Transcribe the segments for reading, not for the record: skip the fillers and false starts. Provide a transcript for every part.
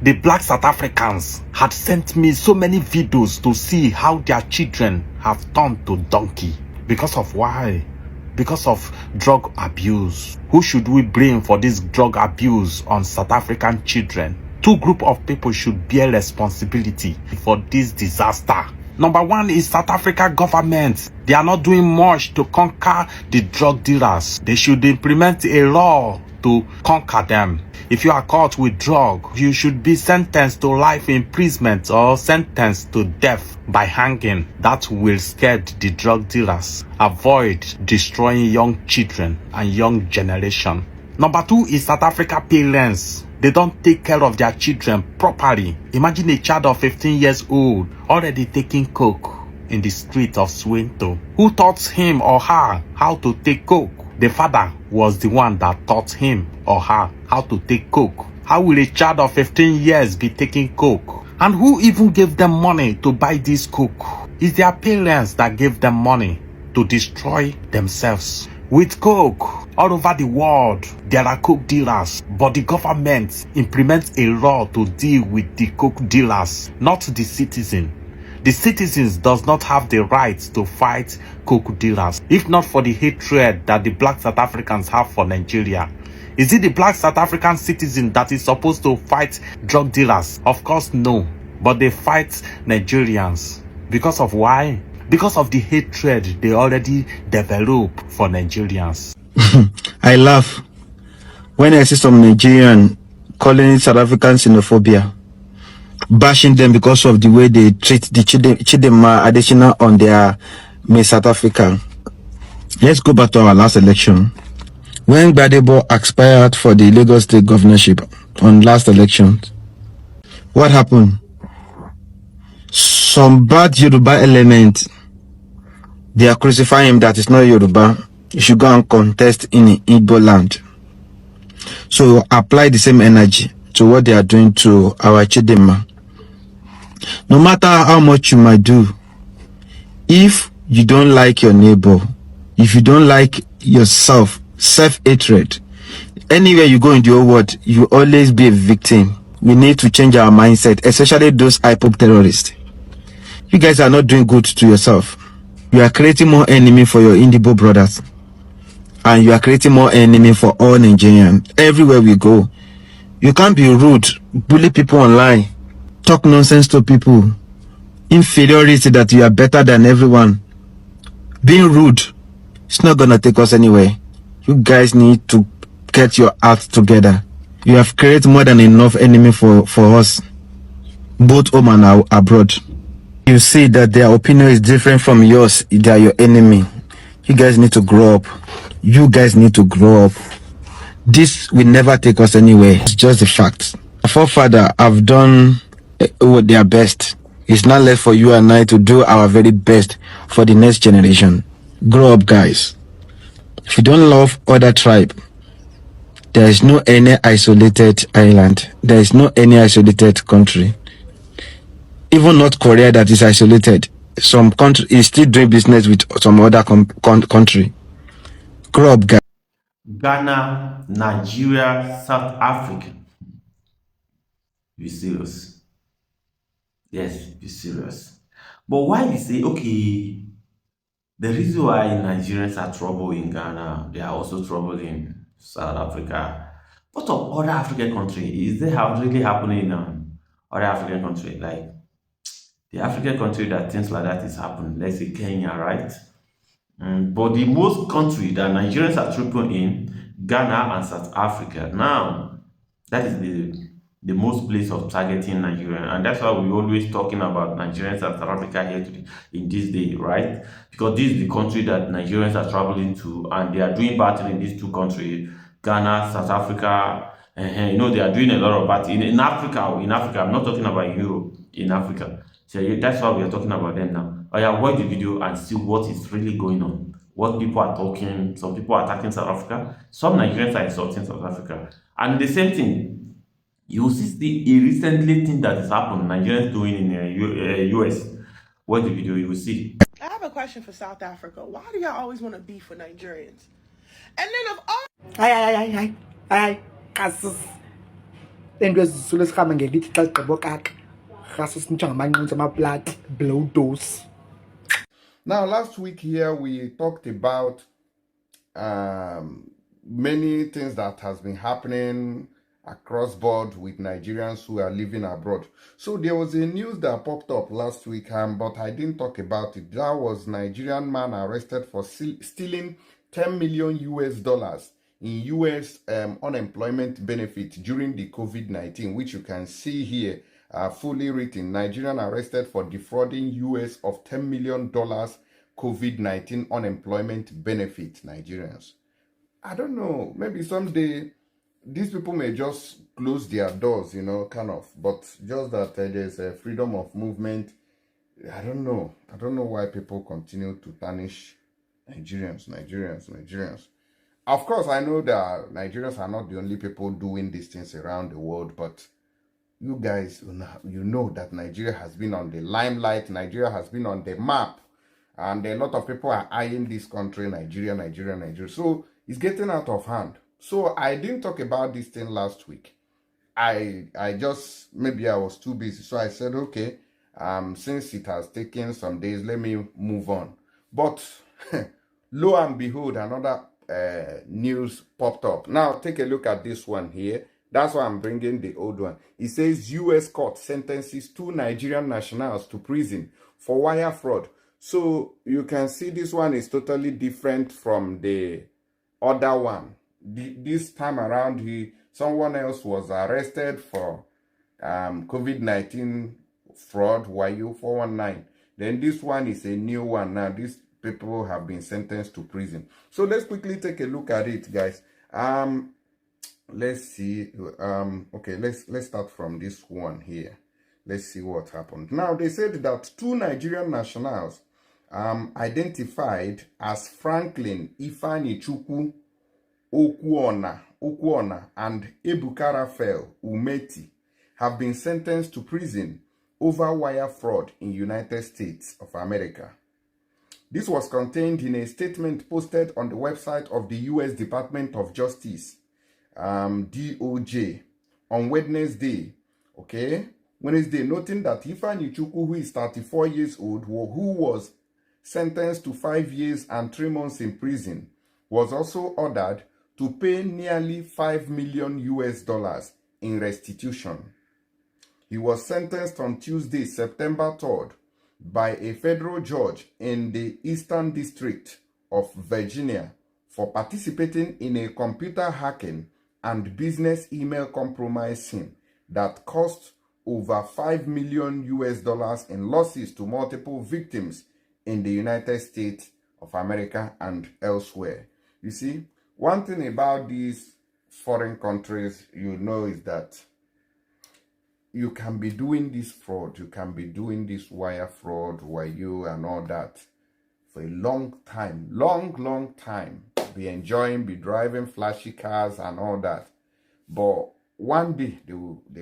The black South Africans had sent me so many videos to see how their children have turned to donkey. Because of why? Because of drug abuse. Who should we blame for this drug abuse on South African children? Two groups of people should bear responsibility for this disaster. Number one is South Africa government. They are not doing much to conquer the drug dealers. They should implement a law to conquer them. If you are caught with drug, you should be sentenced to life imprisonment or sentenced to death by hanging. That will scare the drug dealers. Avoid destroying young children and young generation. Number two is South Africa parents. They don't take care of their children properly. Imagine a child of 15 years old already taking coke in the street of Swinto. Who taught him or her how to take coke? The father was the one that taught him or her how to take coke. How will a child of 15 years be taking coke? And who even gave them money to buy this coke? It's their parents that gave them money to destroy themselves. With coke, all over the world, there are coke dealers, but the government implements a law to deal with the coke dealers, not the citizen. The citizens does not have the right to fight coke dealers, if not for the hatred that the black South Africans have for Nigeria. Is it the black South African citizen that is supposed to fight drug dealers? Of course, no. But they fight Nigerians. Because of why? Because of the hatred they already develop for Nigerians. I laugh when I see some Nigerian calling South African xenophobia, bashing them because of the way they treat the Chidema additional on their Miss South Africa. Let's go back to our last election. When Gbadebo expired for the Lagos State governorship on last election, what happened? Some bad Yoruba element, they are crucifying him that is not Yoruba. You should go and contest in Igbo land. So apply the same energy to what they are doing to our Chidema. No matter how much you might do, if you don't like your neighbor, if you don't like yourself, self-hatred, anywhere you go in the whole world, you always be a victim. We need to change our mindset, especially those IPOP terrorists. You guys are not doing good to yourself. You are creating more enemy for your Indigo brothers. And you are creating more enemy for all Nigerians. Everywhere we go. You can't be rude, bully people online, talk nonsense to people, inferiority that you are better than everyone. Being rude, it's not gonna take us anywhere. You guys need to get your act together. You have created more than enough enemy for us, both home and abroad. You see that their opinion is different from yours. They are your enemy. You guys need to grow up. You guys need to grow up. This will never take us anywhere. It's just the fact. Our forefathers have done their best. It's not left for you and I to do our very best for the next generation. Grow up, guys. If you don't love other tribe, there is no any isolated island. There is no any isolated country. Even North Korea that is isolated. Some country is still doing business with some other country. Grow up, guys. Ghana, Nigeria, South Africa. Be serious. Yes, be serious. But why you say, okay, the reason why Nigerians are trouble in Ghana, they are also trouble in South Africa. What of other African country? Is there really happening in other African country? Like the African country that things like that is happening. Let's say Kenya, right? But the most country that Nigerians are tripping in, Ghana and South Africa. Now, that is the most place of targeting Nigerian, and that's why we always talking about Nigerians and South Africa here today, in this day, right? Because this is the country that Nigerians are traveling to, and they are doing battle in these two countries, Ghana, South Africa. You know, they are doing a lot of battle in Africa. In Africa, I'm not talking about Europe. In Africa, so that's why we are talking about them now. Oh yeah, watch the video and see what is really going on. What people are talking. Some people are attacking South Africa. Some Nigerians are insulting South Africa. And the same thing, you will see a recently thing that is happening. Nigerians doing in US. Watch the video, you will see. I have a question for South Africa. Why do y'all always want to beef with Nigerians? And then of all... Aye, Casus. into ezisule sihambe ngelithi xa ligqibo kaka rhasa sinitsho ngamanqintsi amaplati blow dose. Now, last week here, we talked about many things that has been happening across board with Nigerians who are living abroad. So there was a news that popped up last week, but I didn't talk about it. That was Nigerian man arrested for stealing 10 million US dollars in US unemployment benefit during the COVID-19, which you can see here, fully written. Nigerian arrested for defrauding US of $10 million COVID-19 unemployment benefit. Nigerians. I don't know, maybe someday these people may just close their doors, you know, kind of, but just that there's a freedom of movement. I don't know why people continue to tarnish Nigerians. Of course, I know that Nigerians are not the only people doing these things around the world, but you guys, you know that Nigeria has been on the limelight. Nigeria has been on the map, and a lot of people are eyeing this country, Nigeria. So it's getting out of hand. So I didn't talk about this thing last week. I just, maybe I was too busy. So I said, okay, since it has taken some days, let me move on. But lo and behold, another news popped up. Now take a look at this one here. That's why I'm bringing the old one. It says US court sentences 2 Nigerian nationals to prison for wire fraud. So you can see this one is totally different from the other one. This time around, someone else was arrested for COVID-19 fraud, YU 419. Then this one is a new one. Now these people have been sentenced to prison. So let's quickly take a look at it, guys. Let's see. Okay, let's start from this one here. Let's see what happened. Now they said that 2 Nigerian nationals identified as Franklin Ifanichukwu Okwuona and Ebuka Raphael Umeti have been sentenced to prison over wire fraud in United States of America. This was contained in a statement posted on the website of the U.S. Department of Justice, DOJ, on Wednesday, noting that Ifanichukwu, who is 34 years old, who was sentenced to 5 years and 3 months in prison, was also ordered to pay nearly $5 million US in restitution. He was sentenced on Tuesday, September 3rd, by a federal judge in the Eastern District of Virginia for participating in a computer hacking and business email compromising that cost over $5 million US in losses to multiple victims in the United States of America and elsewhere. You see, one thing about these foreign countries, you know, is that you can be doing this fraud, you can be doing this wire fraud, YU and all that for a long time, long time. Be enjoying, be driving flashy cars and all that. But one day they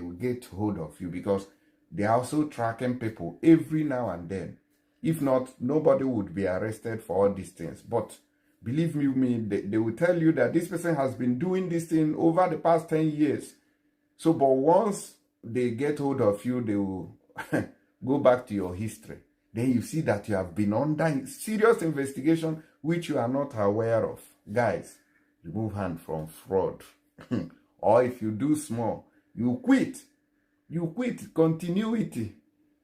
will get hold of you, because they are also tracking people every now and then. If not, nobody would be arrested for all these things. But believe me, they will tell you that this person has been doing this thing over the past 10 years. So, but once they get hold of you, they will go back to your history. Then you see that you have been under serious investigation, which you are not aware of. Guys, remove hand from fraud. Or if you do small, you quit. You quit continuity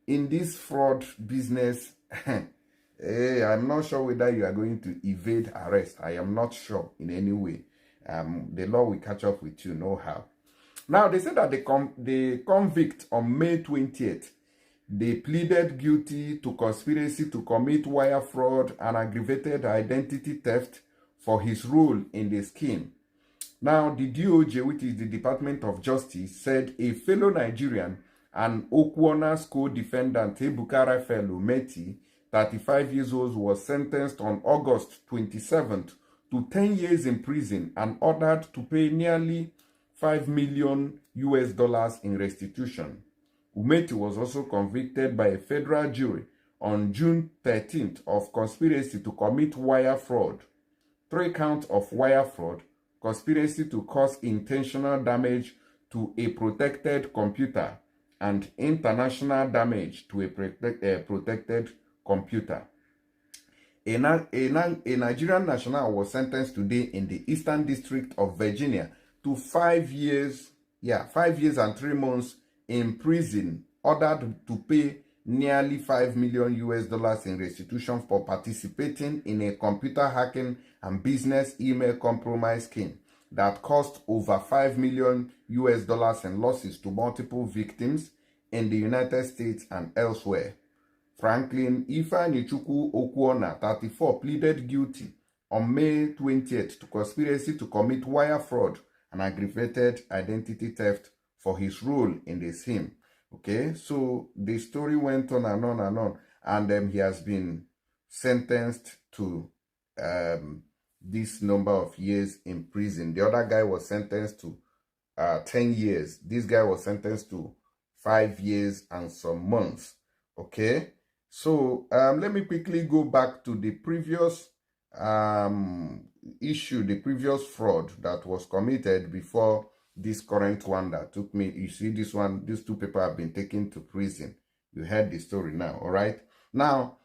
in this fraud business. Hey, I'm not sure whether you are going to evade arrest. I am not sure in any way. The law will catch up with you, no how. Now, they said that the convict on May 20th, they pleaded guilty to conspiracy to commit wire fraud and aggravated identity theft for his role in the scheme. Now, the DOJ, which is the Department of Justice, said a fellow Nigerian and Okwuona's co-defendant Ebuka Raphael Umeti, 35 years old, was sentenced on August 27th to 10 years in prison and ordered to pay nearly $5 million US in restitution. Umeti was also convicted by a federal jury on June 13th of conspiracy to commit wire fraud, 3 counts of wire fraud, conspiracy to cause intentional damage to a protected computer and international damage to a protected computer. A Nigerian national was sentenced today in the Eastern District of Virginia to 5 years, 5 years and 3 months in prison, ordered to pay nearly $5 million in restitution for participating in a computer hacking and business email compromise scheme that cost over $5 million in losses to multiple victims in the United States and elsewhere. Franklin Ifeanyichukwu Okwuona, 34, pleaded guilty on May 20th to conspiracy to commit wire fraud and aggravated identity theft for his role in the scheme. Okay, so the story went on and on and on, and he has been sentenced to this number of years in prison. The other guy was sentenced to 10 years. This guy was sentenced to 5 years and some months. Okay, so let me quickly go back to the previous issue, the previous fraud that was committed before this current one that took me. You see, this one, these two people have been taken to prison. You heard the story now, all right? Now,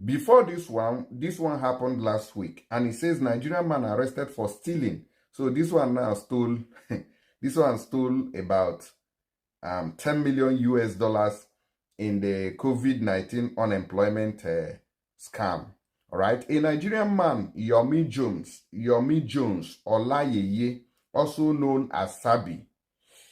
before this one happened last week, and it says Nigerian man arrested for stealing. So this one now stole, this one stole about $10 million in the COVID-19 unemployment scam. All right, a Nigerian man, Yomi Jones Olayeye, also known as Sabi,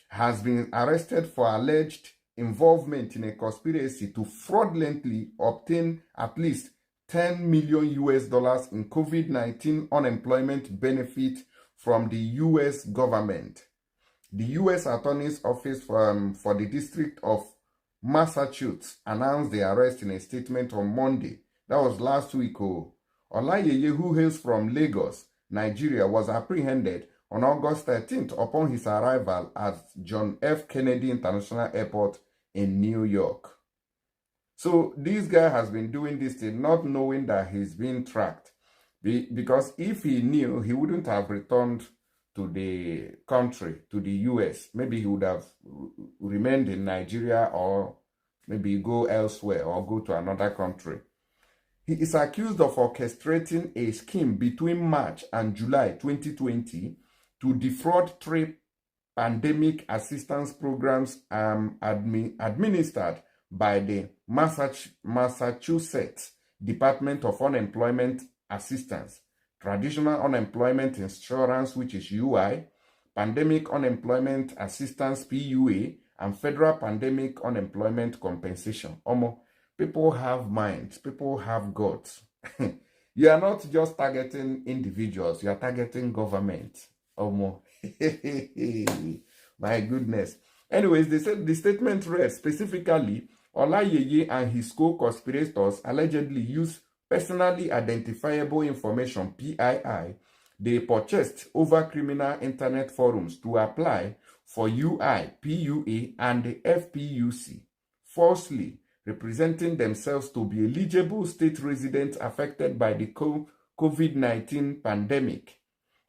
has been arrested for alleged involvement in a conspiracy to fraudulently obtain at least $10 million in COVID-19 unemployment benefit from the U.S. government. The U.S. Attorney's Office for the District of Massachusetts announced the arrest in a statement on Monday. That was last week. Olayeye, who hails from Lagos, Nigeria, was apprehended on August 13th upon his arrival at John F. Kennedy International Airport in New York. So this guy has been doing this thing not knowing that he's being tracked. Because if he knew, he wouldn't have returned to the country, to the US. Maybe he would have remained in Nigeria, or maybe go elsewhere or go to another country. He is accused of orchestrating a scheme between March and July 2020 to defraud 3 pandemic assistance programs administered by the Massachusetts Department of Unemployment Assistance, Traditional Unemployment Insurance, which is UI, Pandemic Unemployment Assistance, PUA, and Federal Pandemic Unemployment Compensation. People have minds, people have guts. You are not just targeting individuals, you are targeting government. My goodness. Anyways, they said the statement read specifically, Olayeye and his co-conspirators allegedly used personally identifiable information, PII, they purchased over criminal internet forums to apply for UI, PUA, and the FPUC, falsely representing themselves to be eligible state residents affected by the COVID-19 pandemic.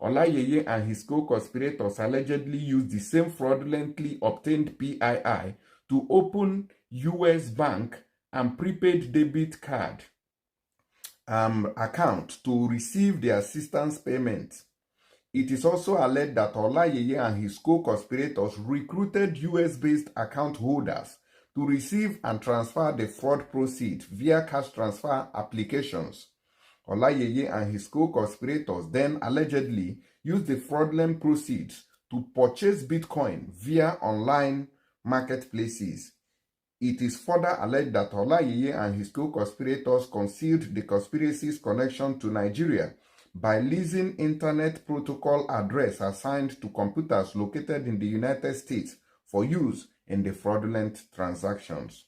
Olayeye and his co-conspirators allegedly used the same fraudulently obtained PII to open US bank and prepaid debit card account to receive the assistance payment. It is also alleged that Olayeye and his co-conspirators recruited US-based account holders to receive and transfer the fraud proceeds via cash transfer applications. Olayeye and his co-conspirators then allegedly used the fraudulent proceeds to purchase Bitcoin via online marketplaces. It is further alleged that Olayeye and his co-conspirators concealed the conspiracy's connection to Nigeria by leasing internet protocol address assigned to computers located in the United States for use in the fraudulent transactions.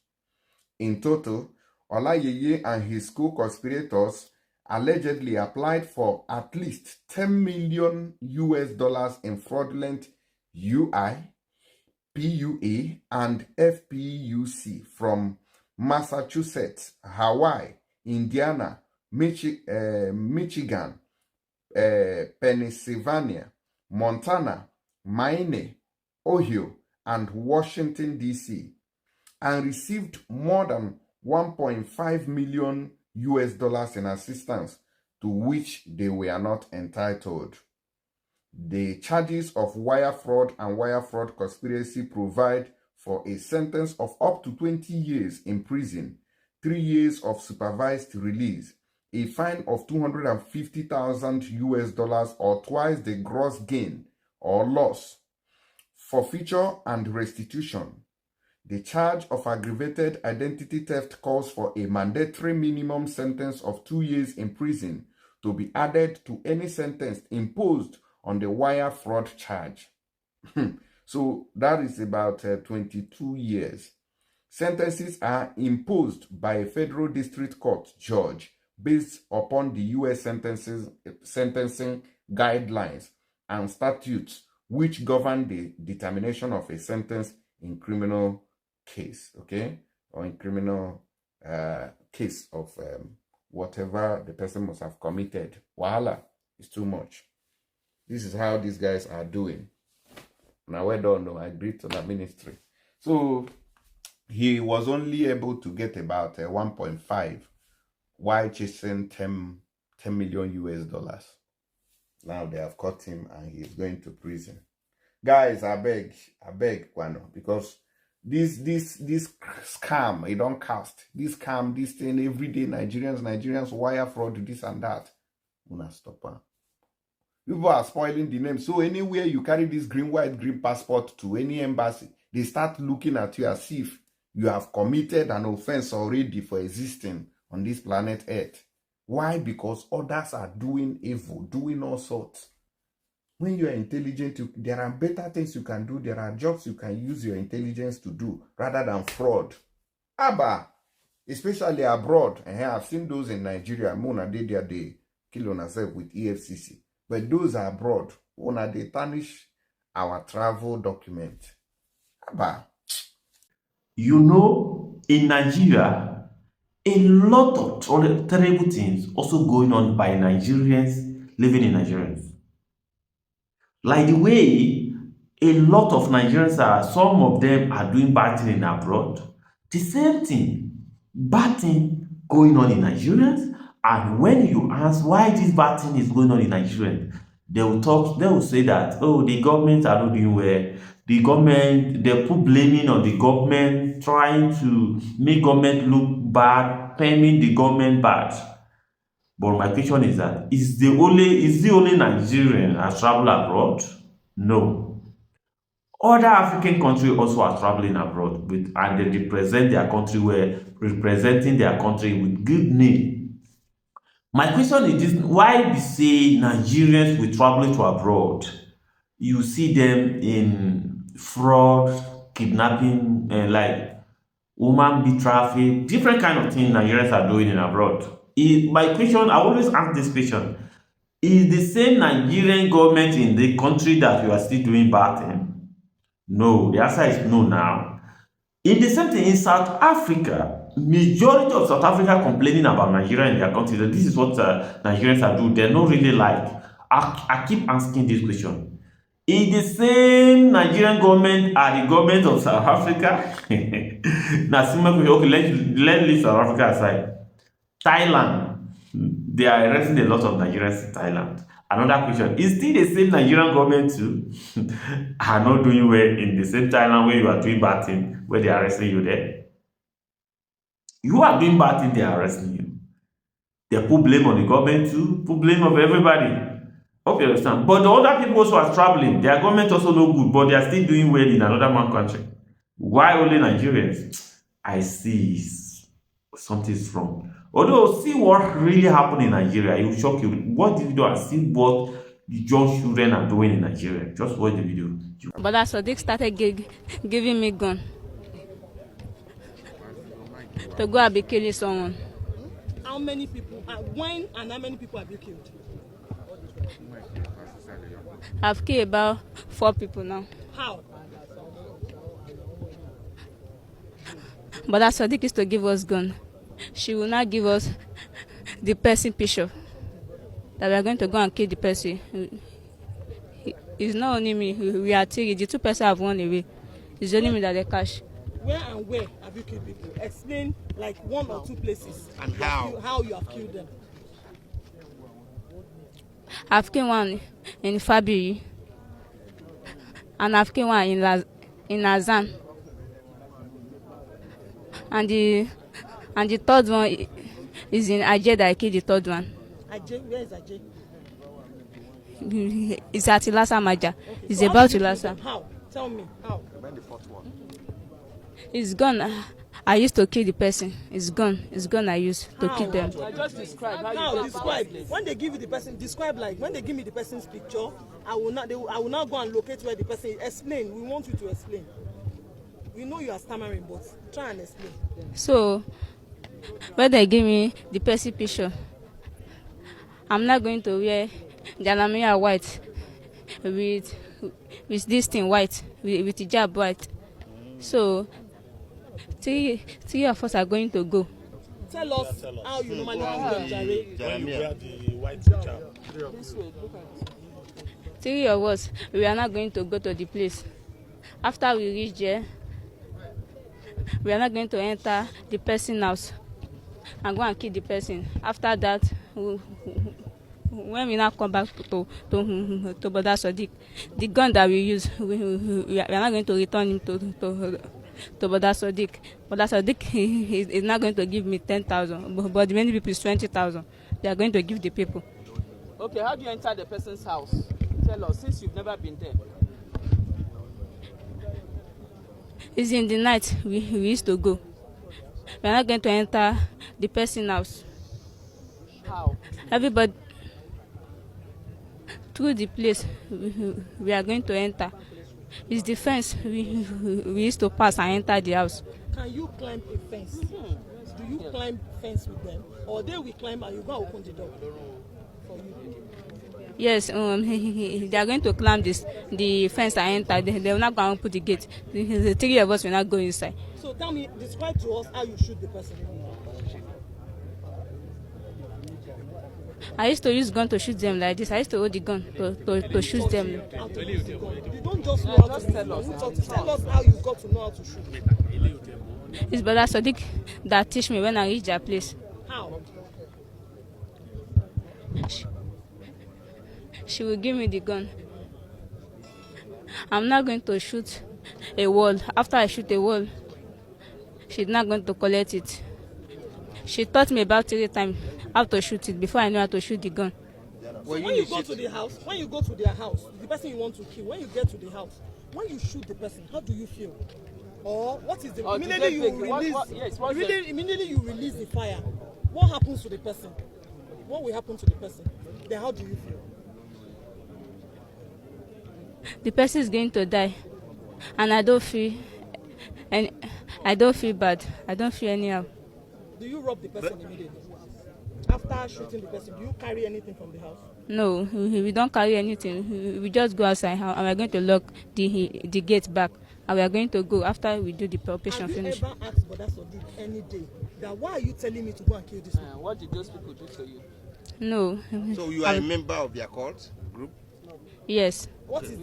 In total, Olayeye and his co-conspirators allegedly applied for at least $10 million in fraudulent UI, PUA, and FPUC from Massachusetts, Hawaii, Indiana, Michigan, Pennsylvania, Montana, Maine, Ohio, and Washington, D.C., and received more than 1.5 million US dollars in assistance to which they were not entitled. The charges of wire fraud and wire fraud conspiracy provide for a sentence of up to 20 years in prison, 3 years of supervised release, a fine of 250,000 US dollars or twice the gross gain or loss, forfeiture and restitution. The charge of aggravated identity theft calls for a mandatory minimum sentence of 2 years in prison to be added to any sentence imposed on the wire fraud charge. So that is about 22 years. Sentences are imposed by a federal district court judge based upon the U.S. sentencing guidelines and statutes which govern the determination of a sentence in criminal case, okay, or in criminal case of whatever the person must have committed. Wahala is too much. This is how these guys are doing. Now, I don't know. I agreed to that ministry. So he was only able to get about 1.5 while chasing 10 million US dollars. Now they have caught him and he is going to prison. Guys, I beg, Kwano, because this scam, it don't cast. This scam, this thing, everyday Nigerians, wire fraud, this and that. Una stop. People are spoiling the name. So anywhere you carry this green, white, green passport to any embassy, they start looking at you as if you have committed an offense already for existing on this planet Earth. Why? Because others are doing evil, doing all sorts. When you are intelligent, there are better things you can do. There are jobs you can use your intelligence to do rather than fraud. Abba, especially abroad. I've seen those in Nigeria. Mona did their day, kill on herself with EFCC. But those are abroad. Mona they tarnish our travel document. Abba. You know, in Nigeria, a lot of terrible things also going on by Nigerians living in Nigerians. Like the way a lot of Nigerians some of them are doing bad thing in abroad. The same thing, bad thing going on in Nigerians. And when you ask why this bad thing is going on in Nigerians, they will say that, oh, the government are not doing well. The government, they put blaming on the government, trying to make government look bad, painting the government bad. But my question is that, is the only Nigerian that travel abroad? No. Other African countries also are traveling abroad and they representing their country with good name. My question is this: why we say Nigerians will travel to abroad? You see them in fraud, kidnapping, like woman be traffic, different kind of things Nigerians are doing in abroad. My question, I always ask this question: is the same Nigerian government in the country that you are still doing bad thing? No, the answer is no now. In the same thing in South Africa, majority of South Africa complaining about Nigeria in their country. That this is what Nigerians are doing. They're not really like. I keep asking this question: is the same Nigerian government are the government of South Africa? Now, okay, let's leave South Africa aside. Thailand, they are arresting a lot of Nigerians in Thailand. Another question: is still the same Nigerian government too are not doing well in the same Thailand where you are doing bad thing, where they are arresting you there? You are doing bad thing, they are arresting you. They put blame on the government too, put blame of everybody. Hope you understand. But the other people also are traveling. Their government also no good, but they are still doing well in another man country. Why only Nigerians? I see something's wrong. Although, see what really happened in Nigeria, it will shock you. Watch the video and see what the young children are doing in Nigeria. Just watch the video. But that's so Dick started giving me gun to go and be killing someone. How many people, when and how many people have you killed? I've killed about 4 people now. How? But that's Sadiq used to give us gun. She will not give us the person picture that we are going to go and kill the person. It's not only me. We are three. The two persons have run away. It's only me that they catch. Where and where have you killed people? Explain like one or two places. And how? How you have killed them. I've killed one in Fabiri, and I've killed one in Azan, and the third one is in Ajay. That I killed the third one. Ajay, where is Ajay? It's at Ilasa Maja. Okay. It's So about how did you kill Ilasa. them? How? Tell me how. It's gone. I used to kill the person. It's gone. It's gone. I used to kill them. Just describe how How? you Describe. When they give you the person, describe like when they give me the person's picture. I will not go and locate where the person is. Explain. We want you to explain. We know you are stammering, but try and explain. So when they give me the person picture, I'm not going to wear Jalamiya white with this thing white with hijab white. So three of us are going to go. Tell us how you normally kill them, Jare. When you wear the white this way. Look at it. Three of us, we are not going to go to the place. After we reach there, we are not going to enter the person's house and go and kill the person. After that, when we now come back to Boda Sadiq, the gun that we use, we are not going to return him to Boda Sadiq. Boda Sadiq is not going to give me 10,000, but the many people is 20,000. They are going to give the people. Okay, how do you enter the person's house? Tell us, since you've never been there. It's in the night we used to go. We are not going to enter the person's house. How? Everybody through the place we are going to enter. It's the fence we used to pass and enter the house. Can you climb a fence? Do you climb fence with them, or they will climb and you go and open the door for you? Yes, they are going to climb the fence and enter. They will not go and put the gate. The three of us will not go inside. So tell me, describe to us how you shoot the person. I used to use gun to shoot them like this. I used to hold the gun to shoot them. How to use the gun. You don't just know how to tell us. Tell us how you got to know how to shoot. It's Brother Sadiq that teach me when I reach their place. How? She will give me the gun. I'm not going to shoot a wall. After I shoot a wall, she's not going to collect it. She taught me about 3 times how to shoot it before I know how to shoot the gun. So when you go to the house, when you go to their house, the person you want to kill, when you get to the house, when you shoot the person, how do you feel? Or what is the Or immediately did you they take- release what- yes, what's the- immediately you release the fire, what happens to the person? What will happen to the person? Then how do you feel? The person is going to die, and I don't feel bad. I don't feel anyhow. Do you rob the person immediately? After shooting the person, do you carry anything from the house? No, we don't carry anything. We just go outside and we are going to lock the gate back. And we are going to go after we do the operation finish. Have you ever asked Boda Sadiq any day that why are you telling me to go and kill this man? What did those people do to you? No. So you are a member of their cult group? Yes. What is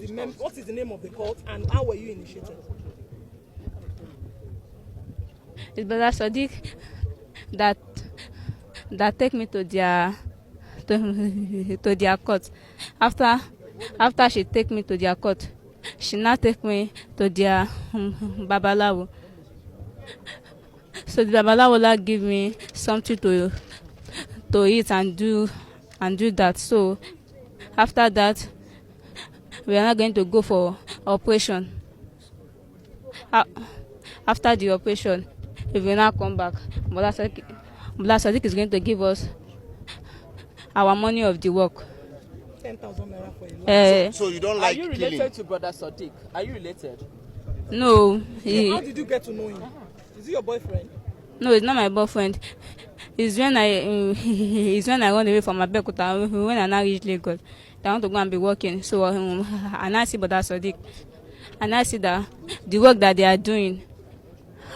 the name of the cult and how were you initiated? It's Brother Sadiq that take me to their court. After she take me to their court, she now take me to their babalawo. So the babalawo like give me something to eat and do that. So after that, we are not going to go for operation. After the operation, if we now come back, Brother Sadiq is going to give us our money of the work. 10,000 naira for a lot. So you don't Are like you killing? related to Brother Sadiq? Are you related? No, So how did you get to know him? Is he your boyfriend? no, it's not my boyfriend. It's when I run away from Abeokuta, when I now reach Lagos. I want to go and be working. So and I see Brother Sadiq, and I see that the work that they are doing,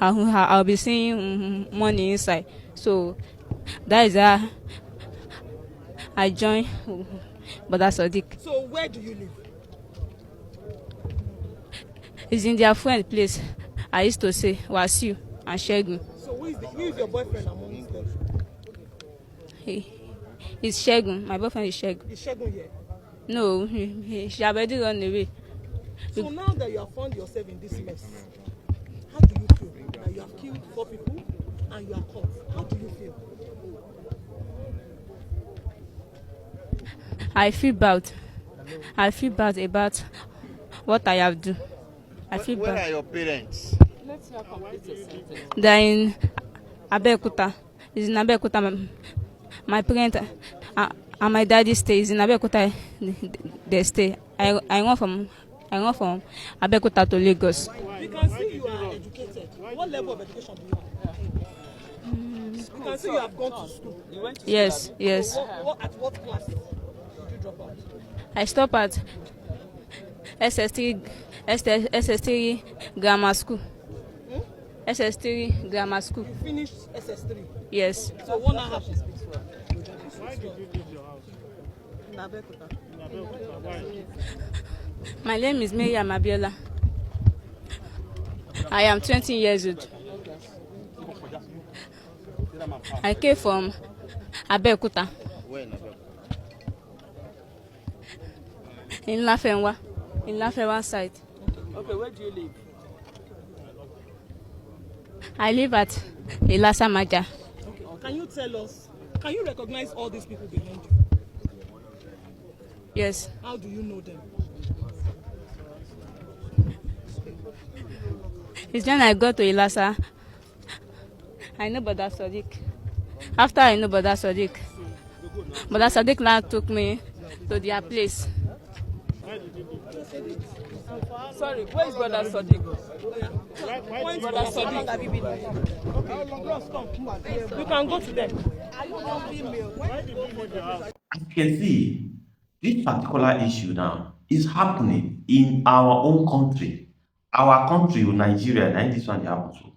I'll be seeing money inside. So that is how I join Brother Sadiq. So where do you live? It's in their friend place. I used to say Wasiu and Shegun. So who is your boyfriend amongst them? He, it's Shegun. My boyfriend is Shegun. Is Shegun here? No, she already run away. So now that you have found yourself in this mess, how do you feel that you have killed 4 people and you are caught? How do you feel? I feel bad. I feel bad about what I have done. I feel Where are bad. your parents? Let's hear complete your sentence. They're in Abeokuta. It's in Abeokuta. My parents and my daddy stays in Abeokuta. They stay. I run from Abeokuta to Lagos. We can see you are educated. What level of education do you have? We can see you have gone to school. You went to Yes, school, yes. So at what class did you drop out? I stop at SS3 grammar school. SS3 grammar school. You finished SS3. Yes. So what now happened? Why did you leave your house? In Abeokuta. Why? My name is Miriam Abiola. I am 20 years old. I came from Abeokuta Where in Abeokuta? in Lafenwa side. Okay, where do you live? I live at Ilasa Maja. Okay. Can you tell us, can you recognize all these people behind you? Yes. How do you know them? It's when I go to Ilasa, I know Brother Sadiq. After I know Brother Sadiq now took me to their place. Sorry, where is Brother Sadiq? Point Brother Sadiq. You can go to them. As you can see, this particular issue now is happening in our own country. Our country, Nigeria, and this one they happen to.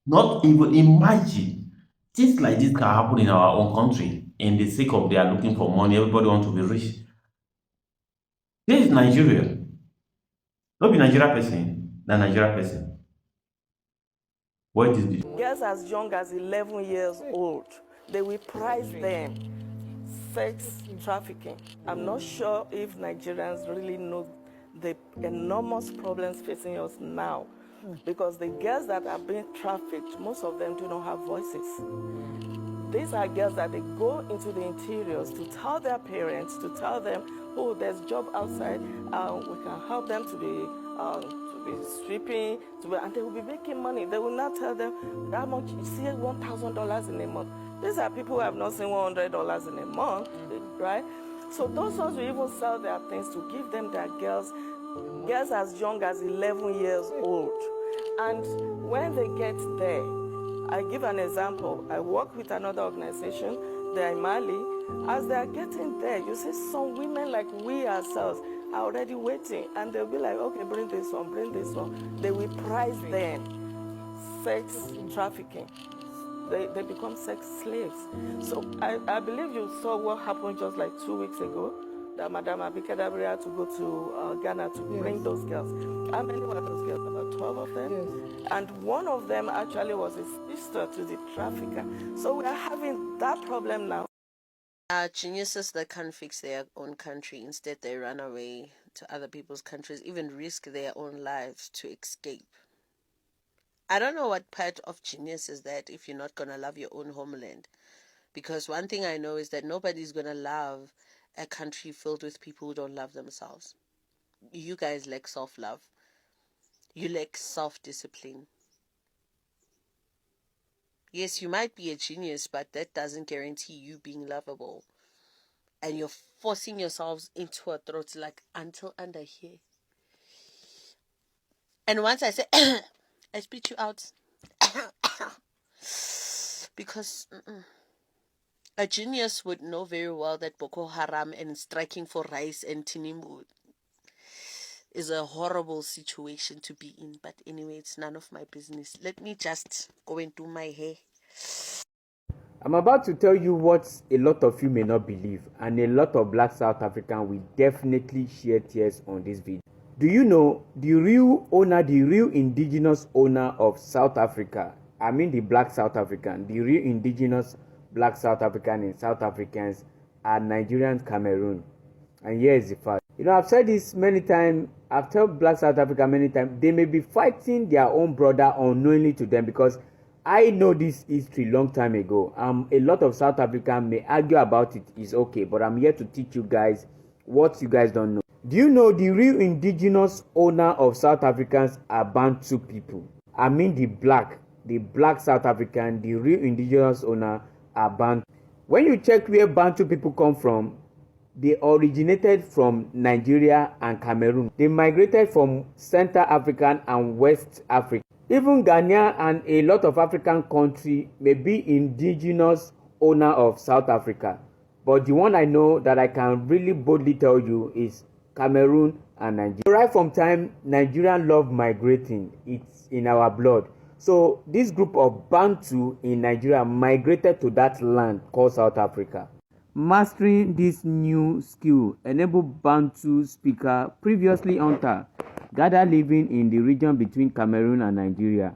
Not even imagine things like this can happen in our own country, in the sake of they are looking for money, everybody wants to be rich. This is Nigeria. Not be Nigeria person, na Nigeria person. What is this? Girls as young as 11 years old, they will price them. Sex trafficking. I'm not sure if Nigerians really know the enormous problems facing us now, because the girls that are being trafficked, most of them do not have voices. These are girls that they go into the interiors to tell their parents, to tell them, oh, there's job outside, we can help them to be sweeping, and they will be making money. They will not tell them how much, you see $1,000 in a month. These are people who have not seen $100 in a month, right? So those ones will even sell their things to give them their girls as young as 11 years old. And when they get there, I give an example. I work with another organization, they're in Mali. As they're getting there, you see some women like we ourselves are already waiting, and they'll be like, okay, bring this one, bring this one. They will price them. Sex trafficking. They become sex slaves. So I believe you saw what happened just like 2 weeks ago, that Madame Abike Dabiri had to go to Ghana to bring those girls. How many were those girls? About 12 of them? Yes. And one of them actually was a sister to the trafficker. So we are having that problem now. Geniuses that can't fix their own country. Instead, they run away to other people's countries, even risk their own lives to escape. I don't know what part of genius is that if you're not going to love your own homeland. Because one thing I know is that nobody's going to love a country filled with people who don't love themselves. You guys lack self-love. You lack self-discipline. Yes, you might be a genius, but that doesn't guarantee you being lovable. And you're forcing yourselves into a throat like until under here. And once I say, I spit you out. Because a genius would know very well that Boko Haram and striking for rice and Tinimbu is a horrible situation to be in. But anyway, it's none of my business. Let me just go and do my hair. I'm about to tell you what a lot of you may not believe, and a lot of black South Africans will definitely shed tears on this video. Do you know the real owner, the real indigenous owner of South Africa? I mean the black South African, the real indigenous black South African and South Africans are Nigerians, Cameroon. And here is the fact. You know, I've said this many times. I've told black South Africa many times. They may be fighting their own brother unknowingly to them, because I know this history long time ago. A lot of South Africans may argue about it. It's okay, but I'm here to teach you guys what you guys don't know. Do you know the real indigenous owner of South Africans are Bantu people? I mean the black South African, the real indigenous owner are Bantu. When you check where Bantu people come from, they originated from Nigeria and Cameroon. They migrated from Central African and West Africa. Even Ghana and a lot of African countries may be indigenous owner of South Africa. But the one I know that I can really boldly tell you is Cameroon and Nigeria. Right from time, Nigerians love migrating. It's in our blood. So this group of Bantu in Nigeria migrated to that land called South Africa. Mastering this new skill enabled Bantu speaker previously hunter gather living in the region between Cameroon and Nigeria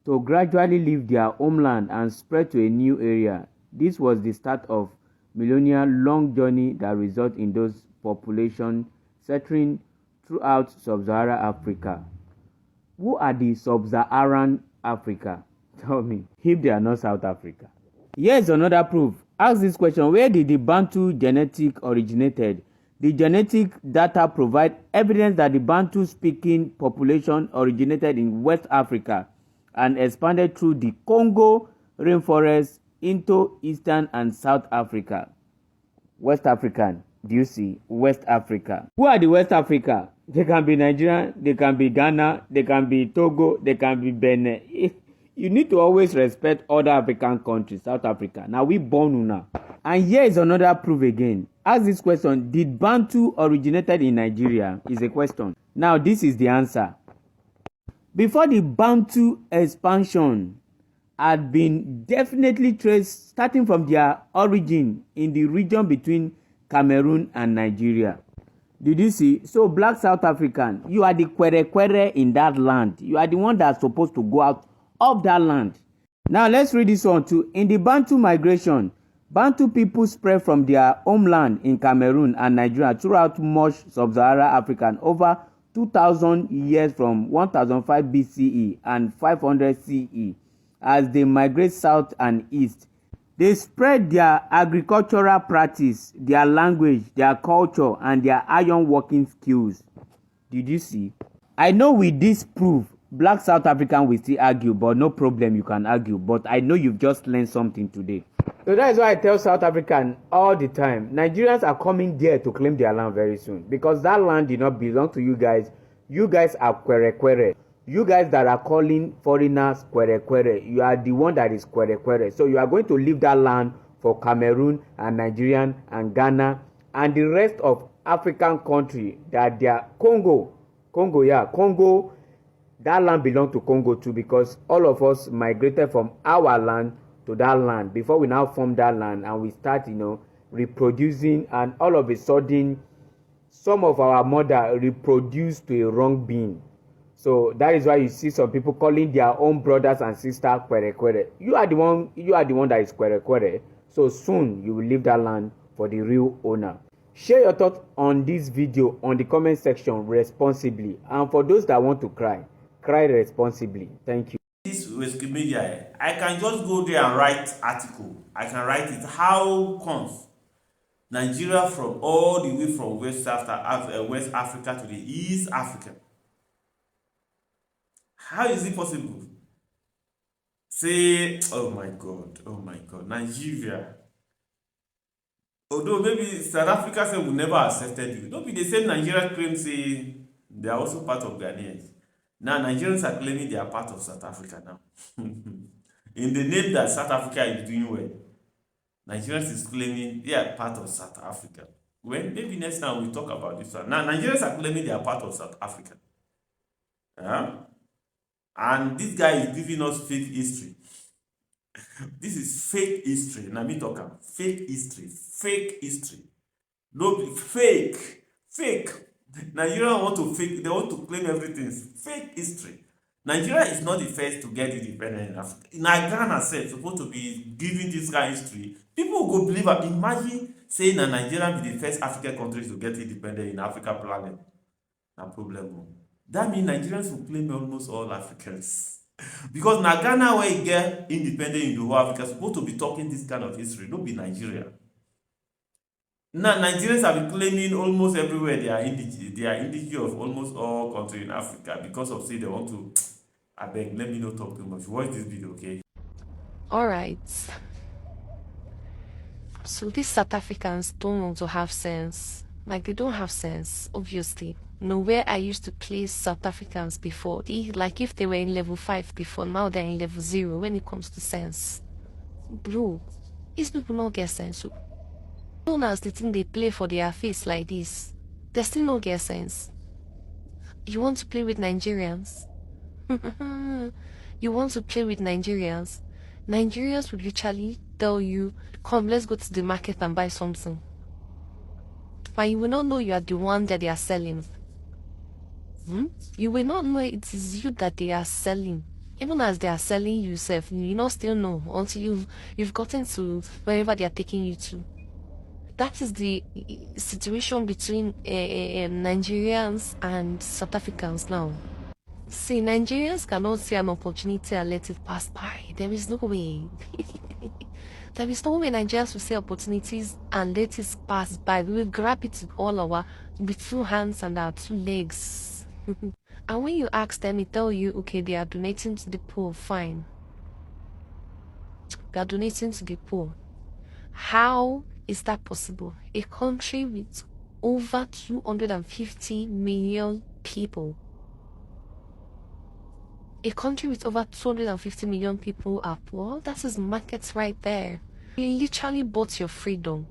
to gradually leave their homeland and spread to a new area. This was the start of millennia-long journey that resulted in those population settling throughout sub-Saharan Africa. Who are the sub-Saharan Africa? Tell me, if they are not South Africa. Here's another proof. Ask this question: where did the Bantu genetic originated? The genetic data provide evidence that the Bantu speaking population originated in West Africa and expanded through the Congo rainforest into Eastern and South Africa. West African. Do you see? West Africa. Who are the West Africa? They can be Nigerian, they can be Ghana, they can be Togo, they can be Benin. You need to always respect other African countries. South Africa. Now we born una. And here is another proof again. Ask this question: did Bantu originated in Nigeria? Is a question. Now this is the answer. Before the Bantu expansion had been definitely traced starting from their origin in the region between Cameroon and Nigeria. Did you see? So black South African, you are the kwere in that land. You are the one that's supposed to go out of that land. Now let's read this one too. In the Bantu migration, Bantu people spread from their homeland in Cameroon and Nigeria throughout much sub-Saharan Africa over 2,000 years from 1005 BCE and 500 CE. As they migrate south and east, they spread their agricultural practice, their language, their culture, and their iron working skills. Did you see? I know with this proof, black South African will still argue, but no problem, you can argue. But I know you've just learned something today. So that is why I tell South African all the time, Nigerians are coming there to claim their land very soon. Because that land did not belong to you guys. You guys are kwere. You guys that are calling foreigners kwere, you are the one that is kwere. So you are going to leave that land for Cameroon and Nigerian and Ghana and the rest of African country that they are Congo, that land belongs to Congo too, because all of us migrated from our land to that land before we now form that land and we start, reproducing, and all of a sudden some of our mother reproduced to a wrong being. So that is why you see some people calling their own brothers and sisters kwere. You are the one that is kwere. So soon you will leave that land for the real owner. Share your thoughts on this video on the comment section responsibly. And for those that want to cry responsibly. Thank you. This Wikipedia, I can just go there and write article. I can write it. How comes Nigeria from all the way from West Africa to the East Africa? How is it possible? Say, oh my God, Nigeria. Although maybe South Africa said we never accepted you. Don't be the same Nigeria claim say they are also part of Ghanaians. Now Nigerians are claiming they are part of South Africa now. In the name that South Africa is doing well, Nigerians is claiming they are part of South Africa. Well, maybe next time we'll talk about this one. Now Nigerians are claiming they are part of South Africa. And this guy is giving us fake history. This is fake history. Now me talking fake history. No, fake. Nigeria want to fake, they want to claim everything. Fake history. Nigeria is not the first to get independent in Africa. Na Ghana sef supposed to be giving this kind of history. People go believe am. Imagine saying na Nigeria be the first African country to get independent in Africa planet. Na problem o. That mean Nigerians will claim almost all Africans. Because na Ghana wey e get independent in the whole Africa supposed to be talking this kind of history, no be Nigeria. Now Nigerians have been claiming almost everywhere they are indigenous of almost all countries in Africa because of say they want to. Abeg, let me not talk too much. Watch this video, okay? All right. So these South Africans don't want to have sense. Like, they don't have sense, obviously. Where I used to place South Africans before, like if they were in level 5 before, now they're in level 0 when it comes to sense. Bro, these people don't get sense. Soon as the thing they play for their face like this, they still don't get sense. You want to play with Nigerians? You want to play with Nigerians? Nigerians would literally tell you, come, let's go to the market and buy something. But you will not know you are the one that they are selling. You will not know it is you that they are selling. Even as they are selling you yourself, you not still know until you've gotten to wherever they are taking you to. That is the situation between Nigerians and South Africans now. See, Nigerians cannot see an opportunity and let it pass by. There is no way. There is no way Nigerians will see opportunities and let it pass by. We will grab it with 2 hands and our 2 legs. And when you ask them, they tell you, okay, they are donating to the poor. Fine. They are donating to the poor. How is that possible? A country with over 250 million people. A country with over 250 million people are poor. That is markets right there. You literally bought your freedom.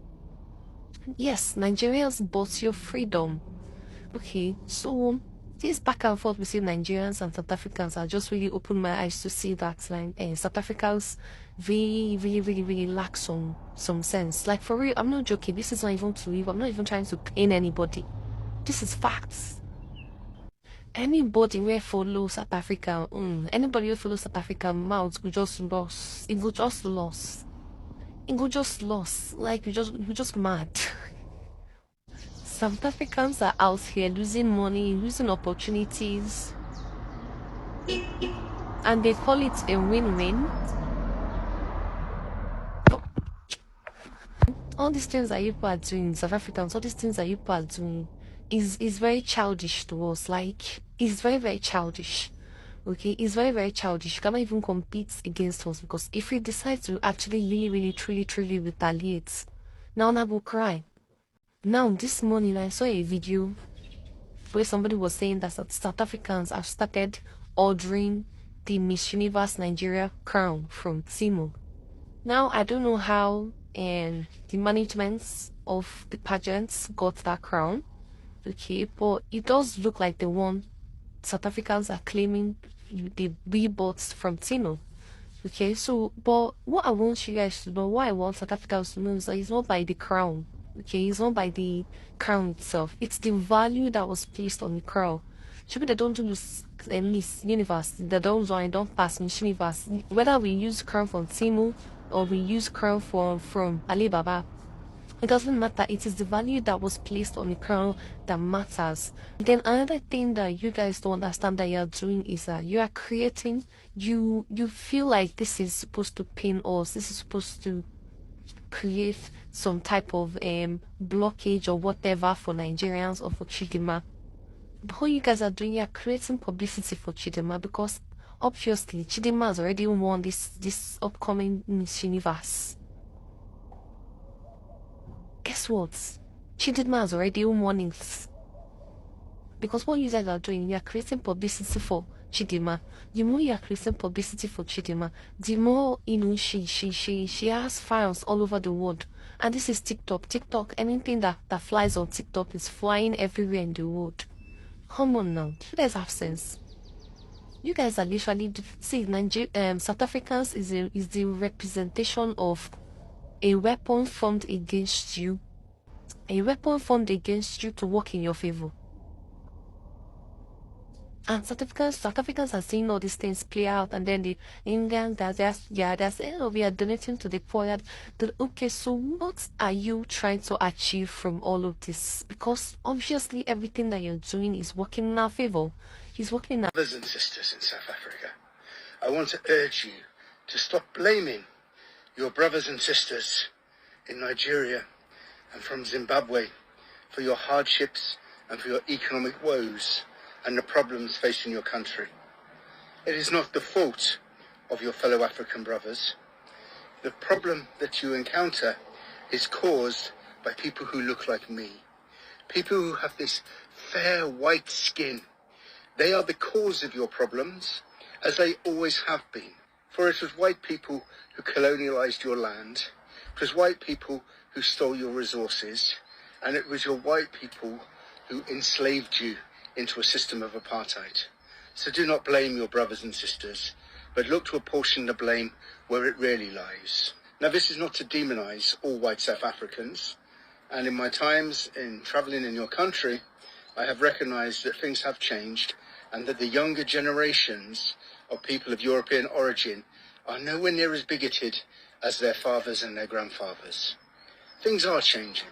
Yes, Nigerians bought your freedom. Okay, so this back and forth between Nigerians and South Africans, I just really opened my eyes to see that South Africans really lack some sense. Like, for real, I'm not joking. This is not even to leave. I'm not even trying to pain anybody. This is facts. Anybody will follow South Africa, anybody who follows South Africa mouth will just lost. It will just lost. It will just lost. Like, you just mad. South Africans are out here losing money, losing opportunities, and they call it a win-win. All these things that you people are doing, South Africans, all these things that you people are doing is very childish to us. Like, it's very childish. Okay, it's very childish. You cannot even compete against us, because if we decide to actually really truly retaliate, now I will cry. Now this morning I saw a video where somebody was saying that South Africans have started ordering the Miss Universe Nigeria crown from Timo. Now I don't know how the management of the pageants got that crown. Okay, but it does look like the one South Africans are claiming we bought from Tino. Okay, so, but what I want you guys to know, what I want South Africans to know is that it's not by the crown. Okay, it's not by the crown itself. It's the value that was placed on the crown. Maybe they don't do Miss Universe. They don't pass Miss Universe. Whether we use crown from Timu or we use crown from Alibaba, it doesn't matter. It is the value that was placed on the crown that matters. Then another thing that you guys don't understand that you're doing is that you are creating, you feel like this is supposed to pain us. This is supposed to create some type of blockage or whatever for Nigerians or for Chidima. But what you guys are doing, you're creating publicity for Chidima, because obviously Chidima has already won this upcoming Miss Universe. Guess what? Chidima has already won it. Because what you guys are doing, you are creating publicity for Chidima. The more you are creating publicity for Chidima, the more she has fans all over the world. And this is TikTok. TikTok, anything that flies on TikTok is flying everywhere in the world. Come on now, you guys have sense. You guys are literally South Africans is the representation of a weapon formed against you. A weapon formed against you to work in your favor. And South Africans are seeing all these things play out, and then the Indians, they're saying, oh, we are donating to the poor. Okay, so what are you trying to achieve from all of this? Because obviously everything that you're doing is working in our favor. He's working in our... Brothers and sisters in South Africa, I want to urge you to stop blaming your brothers and sisters in Nigeria and from Zimbabwe for your hardships and for your economic woes and the problems facing your country. It is not the fault of your fellow African brothers. The problem that you encounter is caused by people who look like me, people who have this fair white skin. They are the cause of your problems, as they always have been. For it was white people who colonialized your land, it was white people who stole your resources, and it was your white people who enslaved you into a system of apartheid. So do not blame your brothers and sisters, but look to apportion the blame where it really lies. Now, this is not to demonize all white South Africans, and in my times in traveling in your country, I have recognized that things have changed and that the younger generations of people of European origin are nowhere near as bigoted as their fathers and their grandfathers. Things are changing,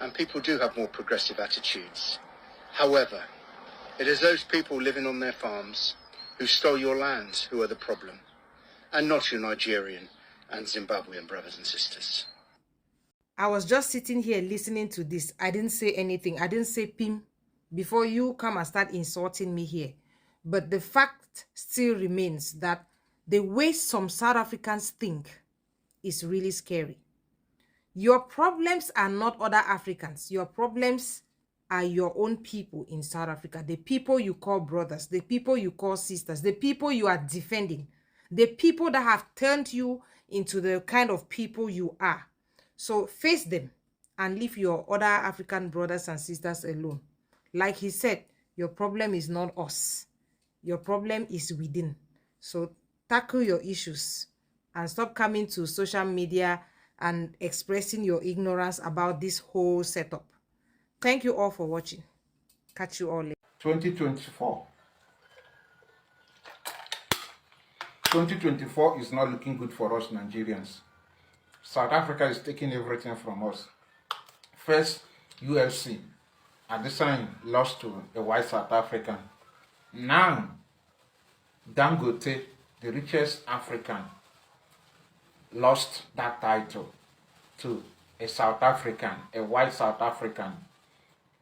and people do have more progressive attitudes. However, it is those people living on their farms who stole your land who are the problem, and not your Nigerian and Zimbabwean brothers and sisters. I was just sitting here listening to this. I didn't say anything. I didn't say pim before you come and start insulting me here. But the fact still remains that the way some South Africans think is really scary. Your problems are not other Africans. Your problems are your own people in South Africa. The people you call brothers, the people you call sisters, the people you are defending, the people that have turned you into the kind of people you are. So face them and leave your other African brothers and sisters alone. Like he said, your problem is not us. Your problem is within. So tackle your issues and stop coming to social media and expressing your ignorance about this whole setup. Thank you all for watching. Catch you all later. 2024. 2024 is not looking good for us Nigerians. South Africa is taking everything from us. First, UFC. At this time, lost to a white South African. Now, Dangote, the richest African, lost that title to a South African, a white South African.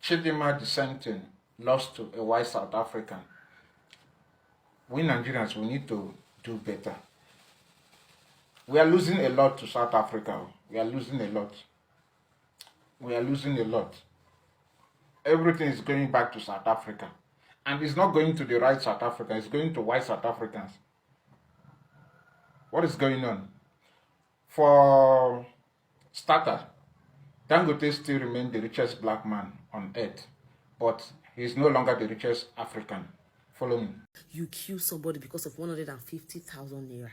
Chidinma the same thing, lost to a white South African. We Nigerians, we need to do better. We are losing a lot to South Africa. We are losing a lot. We are losing a lot. Everything is going back to South Africa. And it's not going to the right South Africa, it's going to white South Africans. What is going on? For starter, Dangote still remains the richest black man on earth, but he's no longer the richest African. Follow me. You kill somebody because of 150,000 naira.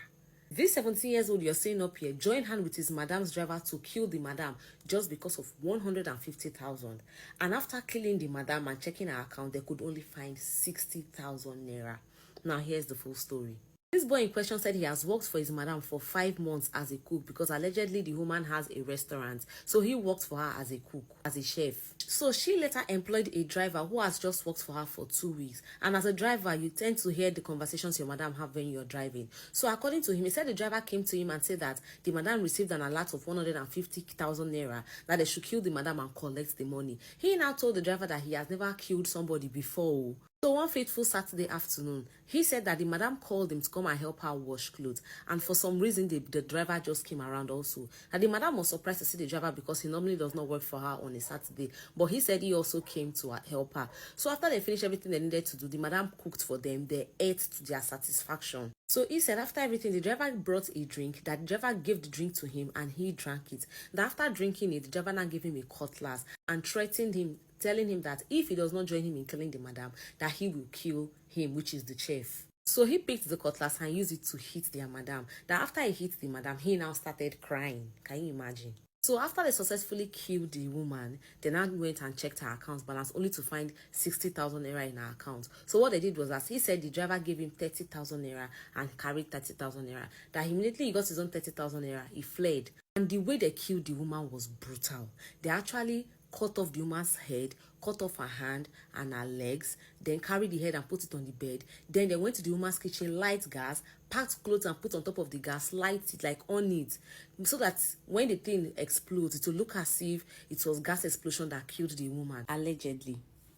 This 17-year-old you're saying up here joined hand with his madam's driver to kill the madam just because of 150,000. And after killing the madam and checking her account, they could only find 60,000 naira. Now here's the full story. This boy in question said he has worked for his madam for 5 months as a cook because allegedly the woman has a restaurant. So he worked for her as a cook, as a chef. So she later employed a driver who has just worked for her for 2 weeks. And as a driver, you tend to hear the conversations your madam have when you're driving. So according to him, he said the driver came to him and said that the madam received an alert of 150,000 naira, that they should kill the madam and collect the money. He now told the driver that he has never killed somebody before. So one fateful Saturday afternoon, he said that the madam called him to come and help her wash clothes. And for some reason, the driver just came around also. And the madam was surprised to see the driver because he normally does not work for her on a Saturday. But he said he also came to help her. So after they finished everything they needed to do, the madam cooked for them. They ate to their satisfaction. So he said after everything, the driver brought a drink. That the driver gave the drink to him and he drank it. Then after drinking it, the driver now gave him a cutlass and threatened him, telling him that if he does not join him in killing the madam, that he will kill him, which is the chef. So he picked the cutlass and used it to hit their madam. That after he hit the madam, he now started crying. Can you imagine? So So after they successfully killed the woman, they now went and checked her account balance only to find 60,000 naira in her account. So what they did was, as he said, the driver gave him 30,000 naira and carried 30,000 naira. That immediately he got his own 30,000 naira, he fled. And the way they killed the woman was brutal. They actually cut off the woman's head, cut off her hand and her legs, then carried the head and put it on the bed. Then they went to the woman's kitchen, light gas, packed clothes and put on top of the gas, light it, like on it, so that when the thing explodes, it will look as if it was gas explosion that killed the woman, allegedly.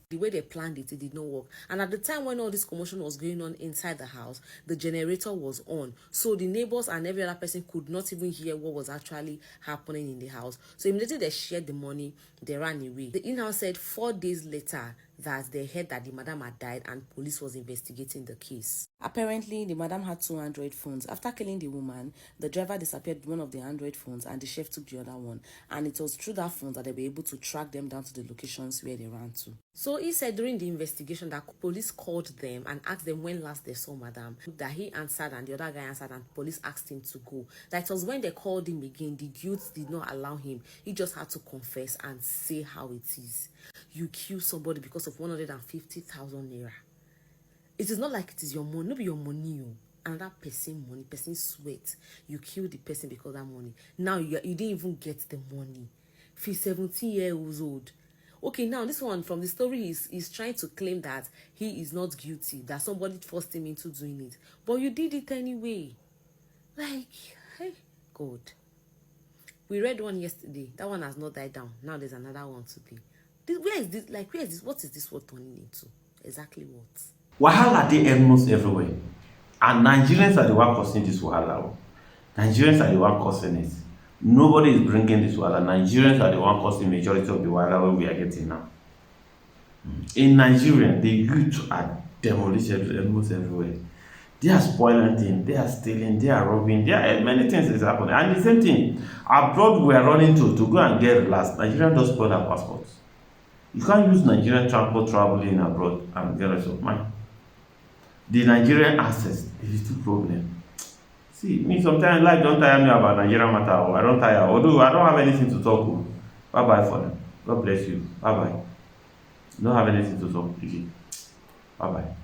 The way they planned it, it did not work. And at the time when all this commotion was going on inside the house, the generator was on. So the neighbors and every other person could not even hear what was actually happening in the house. So immediately they shared the money, they ran away. The in-house said 4 days later that they heard that the madam had died and police was investigating the case. Apparently, the madam had 2 Android phones. After killing the woman, the driver disappeared with one of the Android phones and the chef took the other one. And it was through that phone that they were able to track them down to the locations where they ran to. So he said during the investigation that police called them and asked them when last they saw madam. That he answered and the other guy answered and police asked him to go. That it was when they called him again, the guilt did not allow him. He just had to confess and say how it is. You kill somebody because of 150,000 naira. It is not like it is your money, not be your money. Another person money, person sweat. You kill the person because of that money. Now you didn't even get the money. He's 17 years old. Okay, now this one from the story is trying to claim that he is not guilty, that somebody forced him into doing it. But you did it anyway. Like, hey, God. We read one yesterday. That one has not died down. Now there's another one today. Where is this? Like, where is this? What is this world turning into? Exactly what? Wahala dey almost everywhere. And Nigerians are the one causing this wahala. Nigerians are the one causing it. Nobody is bringing this wahala. Nigerians are the one causing majority of the wahala we are getting now. In Nigeria, the youth are demolished almost everywhere. They are spoiling things, they are stealing, they are robbing, there are many things is happening. And the same thing, abroad we are running to go and get relaxed. Nigeria does spoil our passports. You can't use Nigerian transport traveling abroad and get rest of mind. The Nigerian access is the problem. See, me sometimes life don't tire me about Nigerian matter. Or I don't tire. Although I don't have anything to talk with. Bye bye for them. God bless you. Bye bye. Don't have anything to talk. Bye bye.